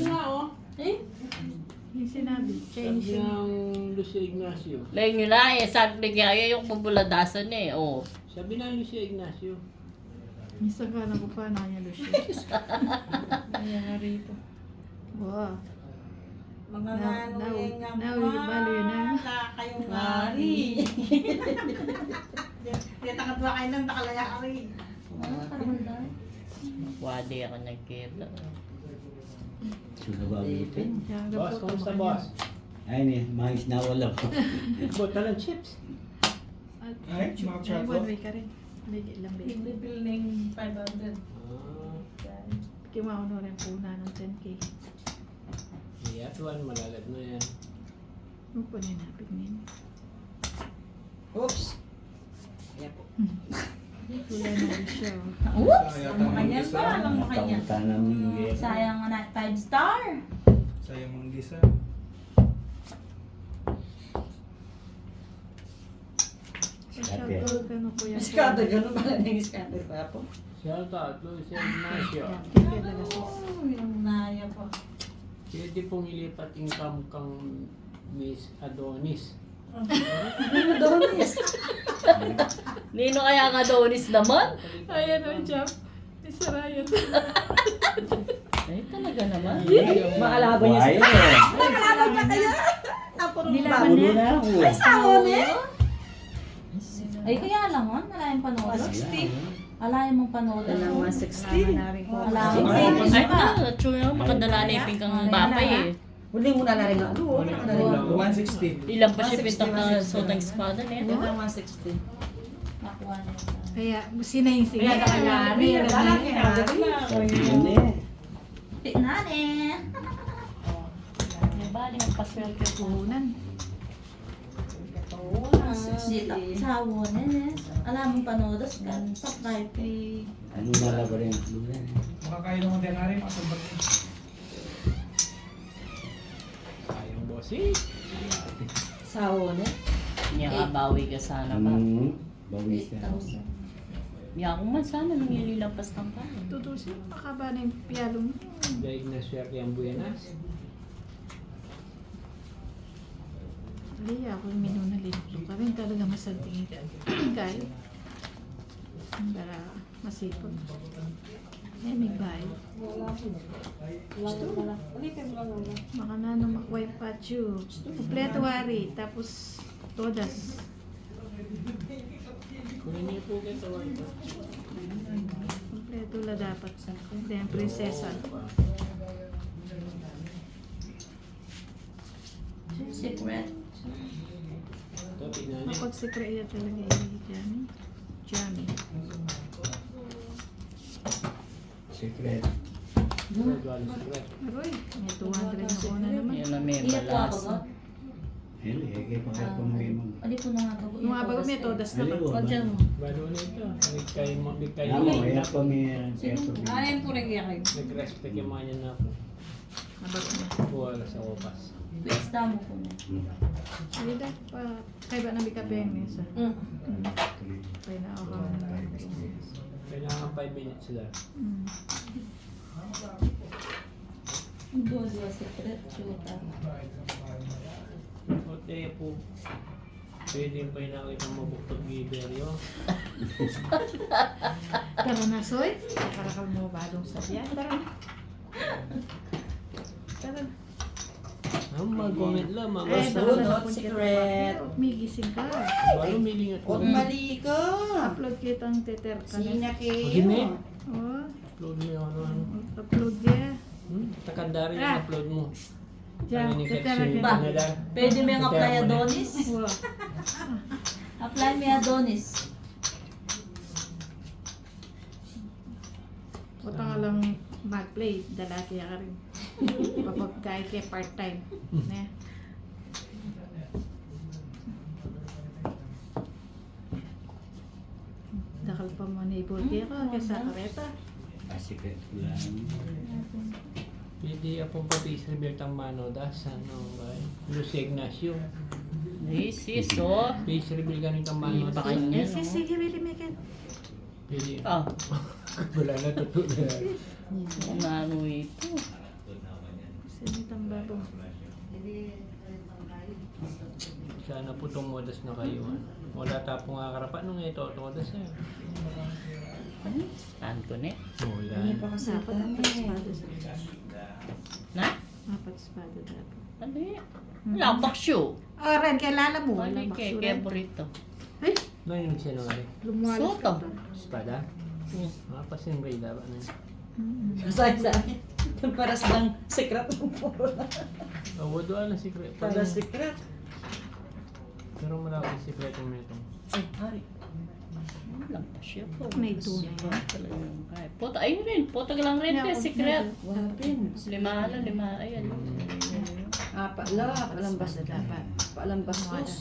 Yung sinabi, Sabi change. ng Lucio Ignacio. Lain nyo na eh. Sabi kaya yung bubuladasan eh. Oh. Sabi ng Lucio Ignacio. Minsan ka na ko pa na niya Lucia. Ayan na rito. Wow. Mga Now, balo yun na. kayong ngari. Kaya takadwa kayo ng nakalaya ari. Parang wala. Wadi ako nagkita. Sudah bago ito. Yan, Boss, po, kumusta tumakan boss? Ay, may mais na wala po. Bota ng chips. yan. Ay, mga Ay, choco. one way ka rin. May ilang way. Building 500. Kimauna rin po na ng 10K. Yeah, tuwan, malalag na yan. Ano po ninapit ngayon? Oops. Ayan po. Wala na rin siya. Oops! Sayang Ang makanya ang pa, ang makanya. Tanam ng gaya. Sayang nga na 5 star. Sayang mang gisa. Shoutout ka na po yan. Scatter, ganun pala na yung scatter pa po. Shout out, Luis Ignacio. Kaya talaga sis. Oh, yung naya pa. Pwede pong ilipat income kang Miss Adonis. Donis. Nino kaya nga Donis naman? Ayan o, Jam. Isa Ryan. Ay, talaga naman. Maalaban niya Buhay siya. eh. Maalaban niya kaya. Nilaban Ulo niya. na ako. Ay, sawon eh. Ay, kaya alam mo, malayang panood. 160. Alayang mong panood. Walang Naman 160. na rin ko. Alayang Ay, famous Ay, pa. ito. Chuyo, makadalalipin kang bapay eh. Huli mo na rin nga. Ano, wala ka na rin. 160. Ilang pa siya 160, pitang ka 160. sotang espada na Ito ito. ang 160. Nakuha niya. Kaya, sinaying-sige. Kaya kaya, Meron na lalaki yun. na. Dali na. Sabi yun eh. Tignan eh. May bali ang paswerte po. Puhunan. Dito. Sa Wones. Alam mong panood. Subscribe. Ano nalaba rin ang lula eh. Makakain naman din na rin mga sabag. Sayang bossy. Sawon eh. Niya ka bawi ka sana ba? Bawis na. 8,000. Niya ako man sana nung ililampas ng kain. Tutusin, makaba na yung piyalo mo. Dahil na swerte ang Buenas. Ali, ako yung minunalin. Kami talaga masanting kahit. Para masipag. Eh, may bahay. Maka na no makway pachu. Kompleto wari. Tapos, todas. Kunin niyo po kayo tawag ito. Kompleto la dapat. Then, prinsesa. Secret. Ito, tignan niyo. Kapag sekreya talaga yung Jamie. Jamie. Secret. Ito, Dual Secret. Aroy, may 200 na ko na naman. Yan na may Iya po ako balas. ba? Heli, eh, kaya pakapang may mga. Ali po na nga bago. Yung mga bago may todas naman. Aliwa Huwag ba? dyan mo. Balo na ito. Nagkain mo, nagkain Tama, mo. kaya pa may eto. po rin kaya kayo. Nag-respect yung mga niya na po. Nabago na. Wala sa opas. Wait, damo po na. Alida, kaya ba nabi ka peng nisa? Kaya na ako ka na Kailangan 5 minutes sila. Dual secret. Chuta. Ote po. Pwede pa inakita mo buktog giberyo. Tara na, Soy. Nakarakal mo balong sa diyan. Tara na. Tara na. Ang mag-comment lang, mga Eh, basta. baka not secret. May gising ka. Balo milingat Huwag mo. mali ka. Upload kitang teter ka na. Sina Pag-ine. kayo. Oh, Upload mo yung ano. upload niya. Takandari yung upload mo. Diyan, Ano ni teter Kexi ka. Canada? Pwede mo yung apply Teter mo na. Adonis. Wow. Apply mo yung Adonis. Huwag ka lang mag-play. Dalaki ka rin. Kapag kahit kay part-time. Ne? Dakal pa mo na ibulti ka kaysa kareta. Secret ko lang. Pwede akong pa-face-reveal tang manodas. Ano ba? Luis Ignacio. This is so. Face reveal ka rin tang Hindi manodas. pa kanya, no? Sige, really make it. Pwede. Ah, Wala na totoo. kung ano ito. Sinitang babo. Sana po tumodas na kayo. Wala tapong kakarapan nung ito. Tumodas na. Saan ko ne? Wala. Apat espada. Na? Apat espada dapat. Ano yan? Labak show. Oh, Ren, kailangan mo. Ano Wala yung baksura. burrito? Ay, Ano yung sinungaling? lumuwalas Soto. ka pa. Espada? Mapas yung grade ba na yun? Masaya sa akin. Yung paras lang secret ng puro na. Doon ang secret. Para secret. Pero malaki yung secret mo ito. Ay, Lampas siya po. May tunay. Puta, ayun rin. Puta lang rin Yeah, kaya secret. wapin. Lima. Ayan. Palang bastos. Palang bastos.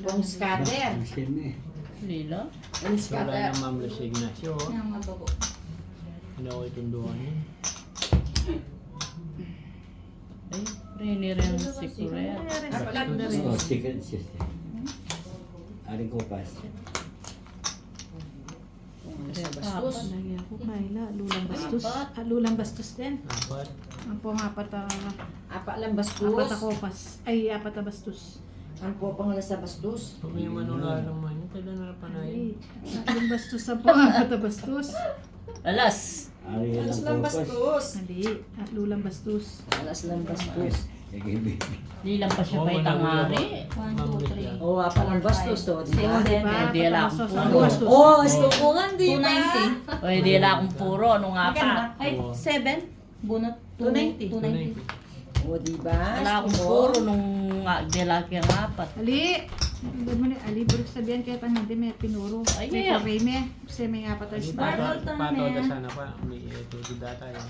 Pong scatter. Ang sino eh. Lila. Ang Wala scatter. ng Ma'am Luz Ignacio. Yung mabago. Hindi ako itunduhan yun. Ay, rini rin ang secret. Oh, secret sister. Aring ko pas. Bastos. Lagi ako kaila. Lulang bastos. Lulang bastos din. Apat. Ang po apat Lang bastos. ako pas. Ay, apat na bastos. Ang po pang sa bastos. Kung may manula lang man yun, kailan na panayin. Ay, tatlong bastos ang po apat na bastos. Alas. Ari lang Lang ko pas. bastos. Hindi, lulang bastos. Alas lang bastos. Sige, Lilang pa siya Oo, pa itangari. 1, Ma'am 2, Luz 3. yan. Oo, palang bastos to, di ba? Diba? Hindi alam Bastos, po. ang bastos. Oo, istukungan, di ba? 290. O, hindi lang akong puro. Ano nga pa? Ay, Oo. 7. Bunot. 290. 290. Oo, di ba? Wala akong puro nung dilaki ang apat. Ali! Hindi mo ni Ali, buruk sabihan kahit ang hindi may pinuro. Ay, May yeah. pareme. Kasi may apat na Hindi star. pato da sana pa. May ito di data yun.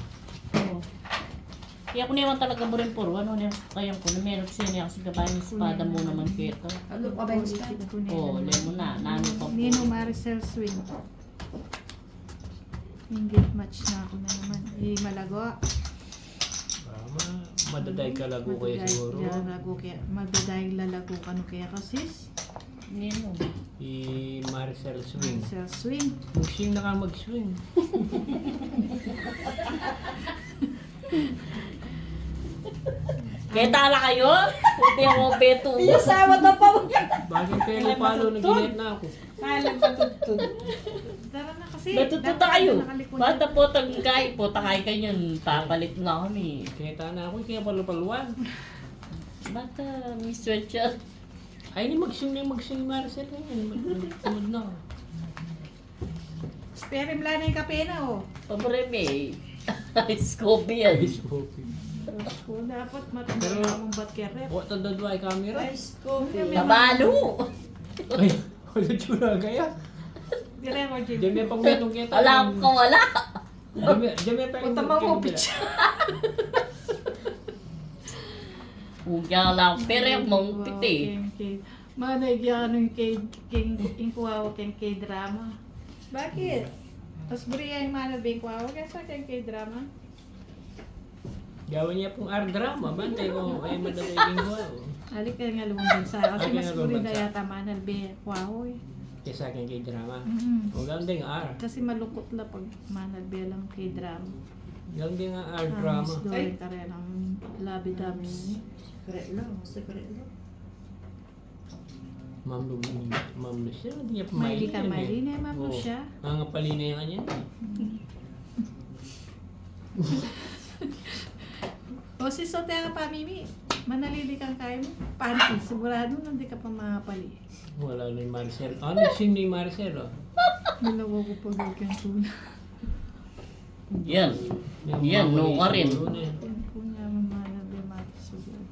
Kaya kung naman talaga mo rin puro, ano niya, kaya ko na meron siya niya kasi gabayan ng espada mo naman kito. Ano pa ba yung sky? Oo, lemon na, nano pa po. Nino Maricel Swing. Ingit match na ako na naman. Malago. Madaday ka lago kaya siguro. Magdaday lalago ka no kaya kasis. Nino. I Maricel Swing. Maricel Swing. Mag-swing na ka mag-swing. Kaya tala kayo? Puti ako beto. Yasawa na pa mo. Bakit kayo palo nagilit na ako? Tara na kasi. Natututa kayo. Bata po tagay. Po takay kayo yun. Papalit na kami. Kaya na ako, kaya palupaluan. Bata, Miss Rachel. Ay, ni mag-swing Maricel. Tumod na ako. Spare mla na yung kape na oh. Paboreme. Scooby yan. Kung dapat matanda mong bat kere. What the dodway camera? Rice coffee. Kabalo. Ay, wala tsura kaya. Dire ko Jim. Diyan may pagmetong kita. Alam ko wala. Diyan may Punta mo mo picture. Ugya lang. Pero yung mong piti. Manay yan yung king kuwaw king K-drama. Bakit? Tapos buriya yung manay bing kuwaw. Kaya sa king K-drama? Gawin niya pong R-drama. Bantay ko, ay madagay ko. Alik ka nga lumang bansa. Kasi Ay, mas nga buri lumang na bansa. yata manay bing kuwaw eh. Kaya sa akin kay drama. Mm-hmm. O gawin din R. Kasi malungkot na pag manay lang K-drama. Gawin din nga R-drama. Miss Dory ka rin ang labi-dabs. Secret lang, secret lang. Ma'am Luz siya, hindi niya Maili ka, pamailin maili na Ma'am Luz siya. Mga palina yung kanya. O si Sotera pa, Mimi. Manalili kang kaya mo. Panty. Sigurado hindi ka pa makapali. Wala na yung Maricel. Ah, nag-sing na yung Maricel, oh. Nalawa ko pag ang tuna. Yan. Yan, no ka rin. Yan po niya mamanabi matisugan.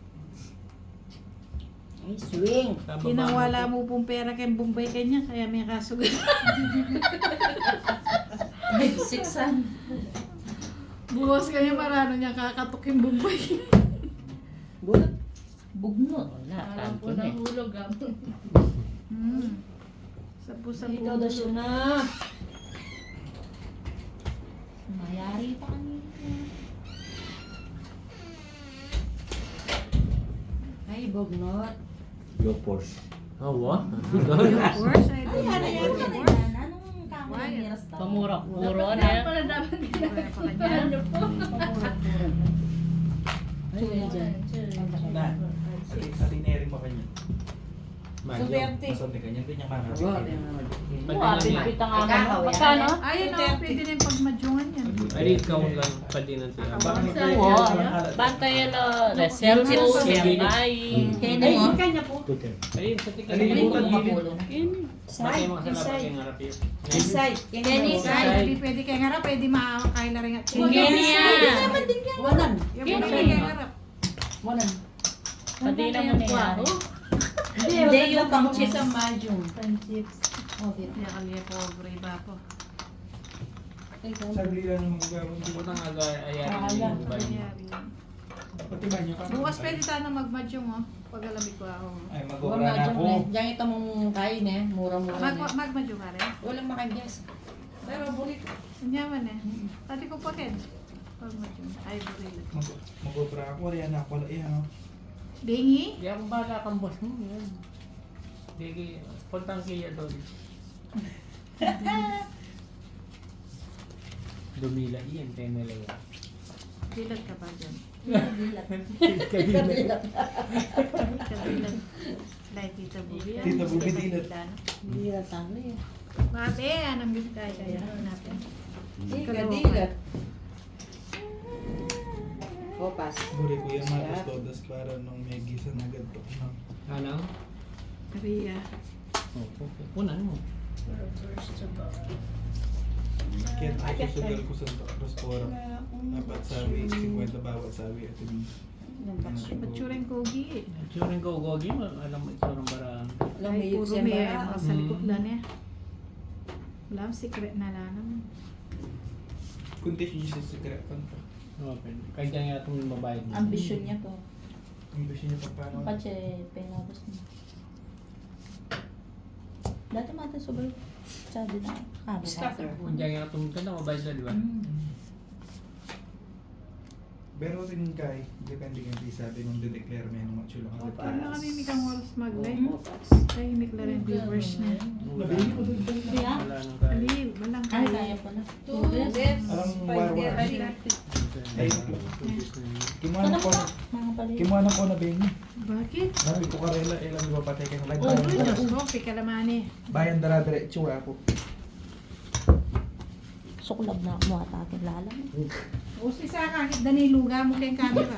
Ay, swing. Kinawala mo pong pera kay Bombay kanya, kaya may kasugan. 600. Buwas kanya marano niya kakatok yung Bombay. Bunot. Bugnot. Wala, tanto na eh. hulog ah. Sapu-sapu. Ikaw na siya na. Mayari pa kanina. Ay, bognot. Go force. Oh, what? Of course, I do. Ano yan? Ano yan? Anong kamo Why? ng miras to? Pamura. Puro ano yan. Ay, yan dyan. Na. Salineri mo kanya. Swerte. Masonte ka niyan, din niya makakapit. Oo, di naman. Pagpita nga Ikaw, mo. yan. Magkano? Ayun o, pwede na yung pagmadyungan yan. Ay, ikaw lang pa din ang tiyan. Bakit Oo. nagkaya? Bantayan na. Reservo, siyangay. Kenny Ay, mo? kanya po. Tutel. Ayun, sa tikin. Alin yung Bakit makapulong? Bakit mo kasalabat Inside. yung harap yun? Inside. Kenny, Ay, hindi pwede kaya nga rap, pwede makakain na rin at Kenny yan. Wanan. Yung mga kaya nga rap. Wanan. Pati na mo niya. Hindi, yung pang-chips ang mahjong. Okay. Kaya kaliya po, brave ako. Sagli lang yung magagawin. Hindi mo nang ayarin yung bayo. Nangyari yan. Pati ba niyo ka? Bukas pwede tayo na magmadyong o. Pag alamig ko ako. Ay, mag-obra na ako. Diyan ito mong kain eh. Mura-mura na. Magmadyong ka rin. Walang makagyas. Pero bulit. Anyaman eh. Tati ko pa rin. Pagmadyong. Ay, burila. Mag-obra ako. Riyan ako. Yan. Bingi? Di ako bala kang boss mo. Yan. Di puntang kaya doon. Dumila iyan, tayo nalawa. Dilag ka pa dyan. Kabila. Kadilag. Like Tita Bubi. yan. Tita Bubi, dilat. Hindi na tama eh. Mate, anong gusto tayo kaya natin? Digat. Kopas. Buri ko yung matas todas para nung may gisa na ganito. Anong? Maria. Oh, punan mo. Kaya ako susugal ko sa restaurant. Dapat sabi, 50 bawat sabi. At yung Patsuring kogi. Suring ko, Gogi, alam mo itsurang barang. Alam mo Ay, yung puro siya may ba? mga sa likod lang eh. Wala akong secret na lang. kunti siya sa secret kanta. Open. Kaya nga itong babayad mo. Ambisyon niya to. Ang gusto niya pa paano. Pache, penabos niya. Dati mata sobrang sabi na kabo. Scatter. Kaya nga itong kanta, mabayad na, di ba? Pero rin kay, depende nga sabi nung de-declare mo yung mga chulang. Paano na kami may kang oras maglay? Kopas. Tahimik na rin viewers niya. Nabili ko doon. Kaya? Wala nang kaya. Aliw, walang Ay, kaya. kaya pala. Alam war-war. Ay, kimuha na po. Mga pala. Kimuha na po na bengi. Bakit? Nabi ko karela, ilang iba patay kayong live. Oh, Diyos mo, pikalamani. Bayan dara diretso ako. Suklab na mo at akin lalang. O si sa kahit daniluga mo kayong camera.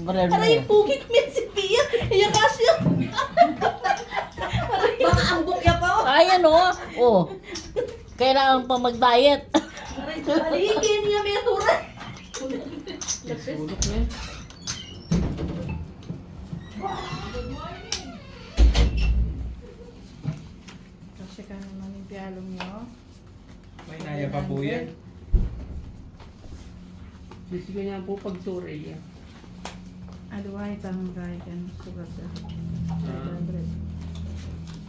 Aray, pugit min si Pia. Iya kasya. Baka ambok ya pa. Ayan o. Oh. Kailangan pa mag-diet. Aligin niya may aturan. Sulok na yan. Kasi ka naman yung piyalong niyo. May naya pa po yan. Sisiga niya po pag suray yan. Aluway tang kaya kan sugar ka. Ah.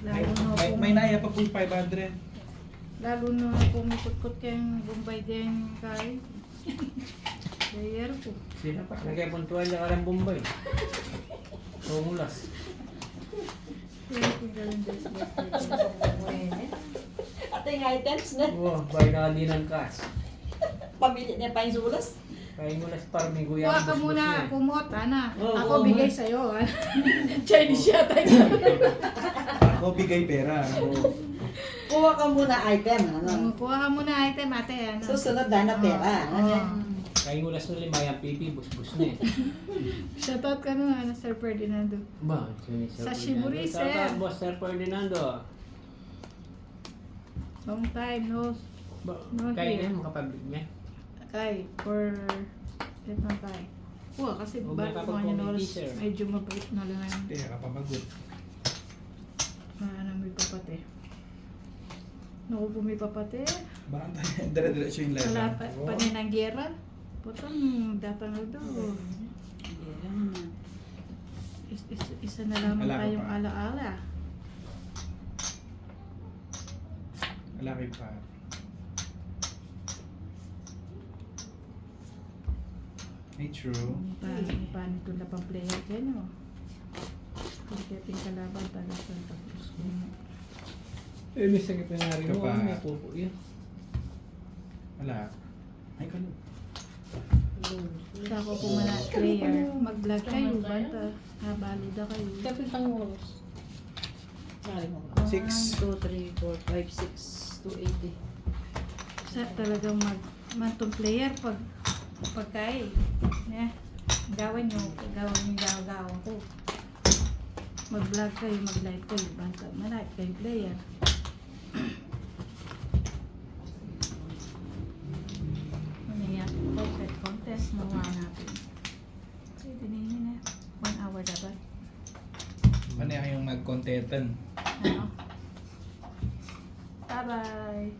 May, Lalo na may kung, naya pa po yung 500. lalo na kung ikot-kot kayong Bombay din kay. Layer ko. Sila pa. Nagkapuntuan niya ka ng Bombay. Tumulas. Kaya kung gawin this Ating items na. Wow, bahay na din ng cash. Pamili niya pa yung sulas. Kaya mo las parang may guya. Kuha ka muna, kumot, ana. Oo, Ako oo, bigay sa'yo. Chinese yata yun. Ako bigay pera. Kuha ka muna item. Ano? Kuha ka muna item, ate. Ano? Susunod na pera. Ano? Kaya mo las na lima yung pipi, bus-bus na eh. Shoutout ka na, ano, Sir Ferdinando. Ba, Sa Shiburi, sir. Shoutout, Boss Sir Ferdinando. Long time, no? Ba, No, kaya here. na makapabig niya. Kay, for... Ito na tayo. Kuha, kasi Huwag bago na ko niya kapag oras, sir. medyo mabait na lang yung Hindi, kapamagot. ano, may papate. Naku po may papate. Bakit tayo dire-diretso yung live? Wala pa, panay ng gera. Putang, datang na daw. Isa na lang Ala ka tayong pa. alaala. Wala kayo pa. Ay, true. Paano ito na pang player kayo, no? Kung kating kalaban talaga sa tapos. Eh, may sakit na nga rin mo. Kapag- May pupo yun. Wala. Ay, kanon. Sa ako kung mana player, mag-vlog kayo, banta. Habalo da kayo. Kapitang oras. Six. 2, 3, 4, 5, 6, 280. Sa talagang mantong player pagkay. Yeah. Gawin nyo gawin ko. Mag-vlog kayo, mag-live kayo. Basta malike kayo player. Ano yan? Perfect contest. Mawa natin. Kasi dinin na. 1 hour dapat. Ano yung mag-contentan? Ano? Bye-bye.